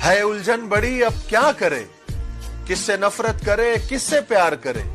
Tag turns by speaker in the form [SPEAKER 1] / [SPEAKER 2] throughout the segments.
[SPEAKER 1] है उलझन बड़ी, अब क्या करे, किससे नफरत करे, किससे प्यार करे।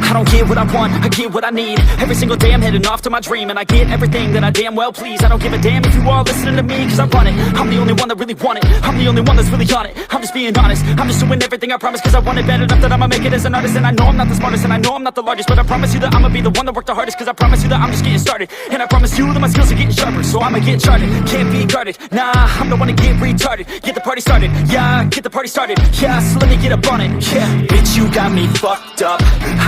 [SPEAKER 2] I don't get what I want, I get what I need. Every single day I'm heading off to my dream, and I get everything that I damn well please. I don't give a damn if you all listening to me, cause I run it. I'm the only one that really want it, I'm the only one that's really on it. I'm just being honest, I'm just doing everything I promise, cause I want it bad enough that I'ma make it as an artist. And I know I'm not the smartest, and I know I'm not the largest, but I promise you that I'ma be the one that worked the hardest. Cause I promise you that I'm just getting started, and I promise you that my skills are getting sharper. So I'ma get charted, can't be guarded. Nah, I'm the one to get retarded. Get the party started, yeah, get the party started. Yeah, so let me get up on it, yeah. Bitch, you got me fucked up,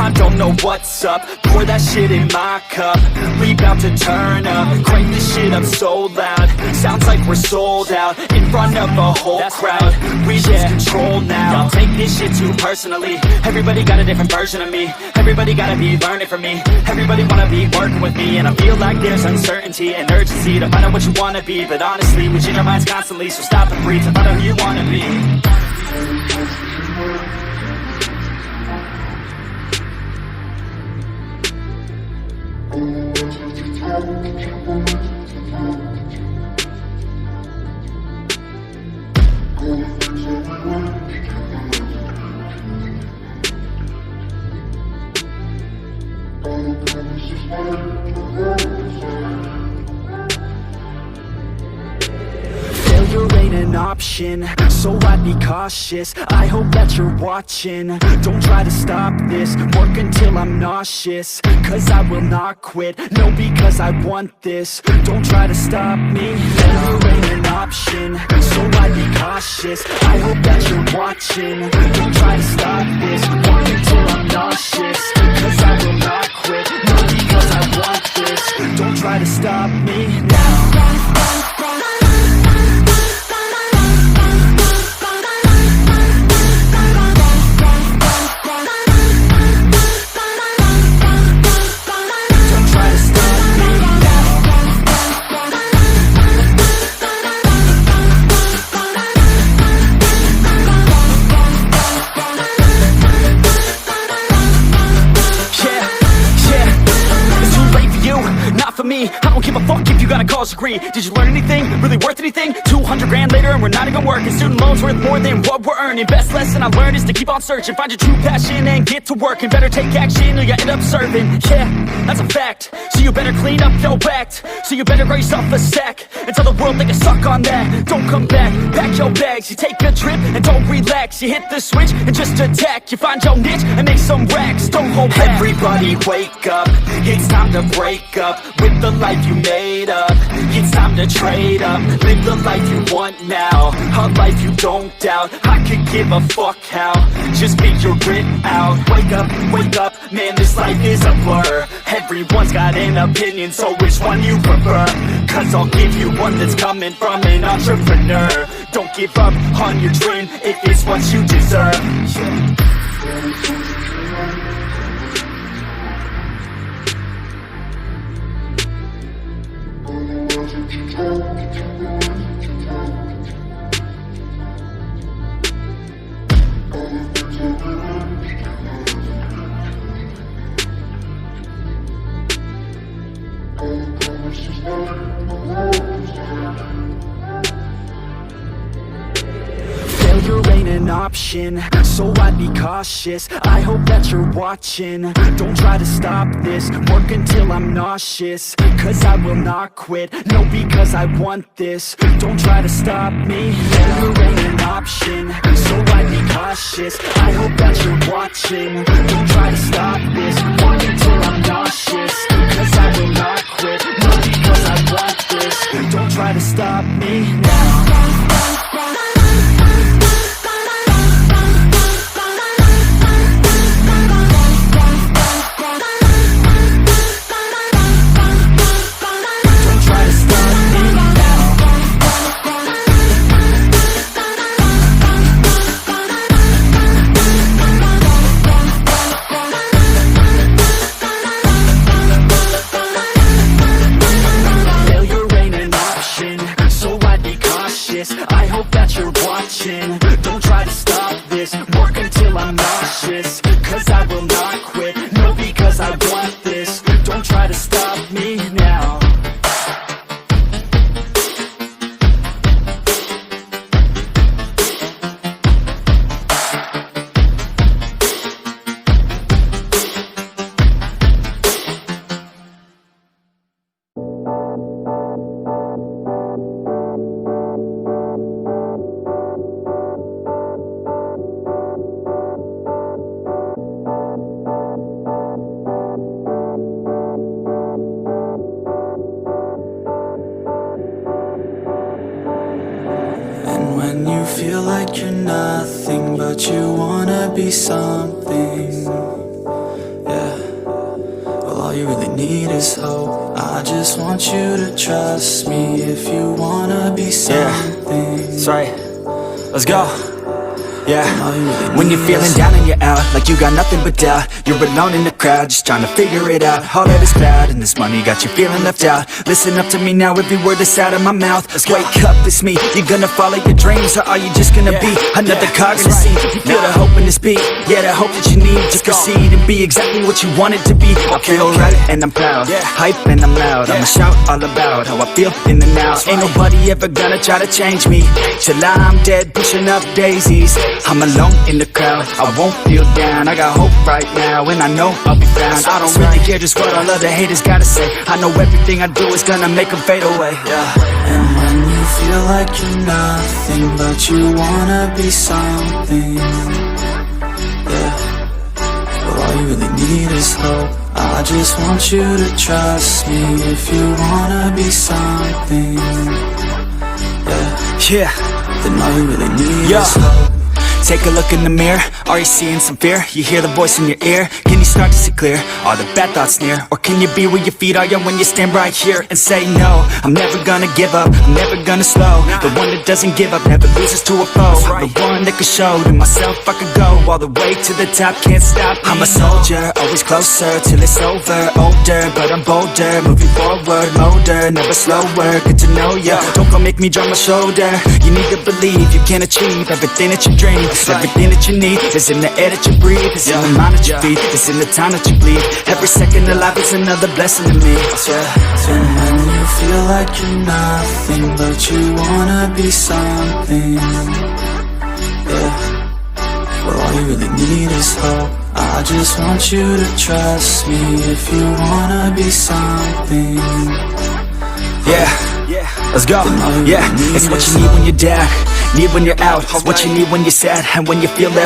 [SPEAKER 2] I don't know what's up. Pour that shit in my cup, we bout to turn up. Crank this shit up so loud, sounds like we're sold out. In front of a whole crowd, we lose control now. Y'all take this shit too personally, everybody got a different version of me. Everybody gotta be learning from me, everybody wanna be working with me. And I feel like there's uncertainty and urgency to find out what you wanna be. But honestly, we change our minds constantly, so stop and breathe and find out who you wanna be. Failure ain't an option, so I'd be cautious. I hope that you're watching. Don't try to stop this, work until I'm nauseous. Cause I will not quit, no, because I want this. Don't try to stop me, failure ain't an option, so I'd be cautious. I hope that you're watching. Don't try to stop this, work until I'm nauseous. Cause I will not quit, no, because I want this. Don't try to stop me now. I don't give a fuck if you got a college degree. Did you learn anything? Really worth anything? 200 grand later and we're not even working. Student loans worth more than what we're earning. Best lesson I learned is to keep on searching. Find your true passion and get to work. And better take action or you end up serving. Yeah, that's a fact. So you better clean up your act. So you better raise yourself a sack and tell the world they can suck on that. Don't come back, pack your bags. You take a trip and don't relax. You hit the switch and just attack. You find your niche and make some racks. Don't hold back. Everybody wake up, it's time to break up with the life you made up. It's time to trade up, live the life you want now, a life you don't doubt. I could give a fuck how, just figure it out. Wake up, man, this life is a blur. Everyone's got an opinion, so which one you prefer? Cause I'll give you one that's coming from an entrepreneur. Don't give up on your dream if it's what you deserve. Failure ain't an option, so I'd be cautious. I hope that you're watching. Don't try to stop this, work until I'm nauseous. Cause I will not quit, no, because I want this. Don't try to stop me, failure ain't an option, so I'd be cautious. I hope that you're watching. Don't try to stop this, work until I'm nauseous. Cause I will not quit, no, because I want this. Don't try to stop me now. I hope that you're watching. Don't try to stop this, work until I'm nauseous. Cause I will not quit, no, because I want this. Don't try to stop me now.
[SPEAKER 3] When you feel like you're nothing, but you wanna be something, yeah. Well, all you really need is hope. I just want you to trust me if you wanna be something.
[SPEAKER 2] Yeah, that's right. Let's go. Yeah, when you're feeling down and you're out, like you got nothing but doubt. You're alone in the crowd, just trying to figure it out. All that is bad, and this money got you feeling left out. Listen up to me now, every word that's out of my mouth. Wake up, it's me. You're gonna follow your dreams, or are you just gonna be another cog in the scene? You feel the hope in this beat, yeah, the hope that you need to proceed and be exactly what you want it to be. I feel right, and I'm proud, hype and I'm loud. I'ma shout all about how I feel in the now. Ain't nobody ever gonna try to change me till I'm dead, pushing up daisies. I'm alone in the crowd, I won't feel down. I got hope right now, and I know I'll be found. I don't really care just what all other haters gotta say. I know everything I do is gonna make them fade away.
[SPEAKER 3] And when you feel like you're nothing, but you wanna be something, yeah, well, all you really need is hope. I just want you to trust me. If you wanna be something, yeah, then all you really need is hope.
[SPEAKER 2] Take a look in the mirror, are you seeing some fear? You hear the voice in your ear, can you start to see clear? Are the bad thoughts near? Or can you be where your feet are when you stand right here and say no? I'm never gonna give up, I'm never gonna slow. The one that doesn't give up never loses to a foe. The one that can show to myself I could go all the way to the top, can't stop me. I'm a soldier, always closer till it's over. Older, but I'm bolder, moving forward, motor, never slower. Good to know ya, don't go make me drop my shoulder. You need to believe you can achieve everything that you dream. Everything that you need is in the air that you breathe. It's in the mind that you feed, it's in the time that you bleed. Every second of life is another blessing to me.
[SPEAKER 3] And when you feel like you're nothing, but you wanna be something, yeah, well, all you really need is hope. I just want you to trust me. If you wanna be something,
[SPEAKER 2] let's go. Yeah, it's what you need when you're down, need when you're out. It's what you need when you're sad and when you feel left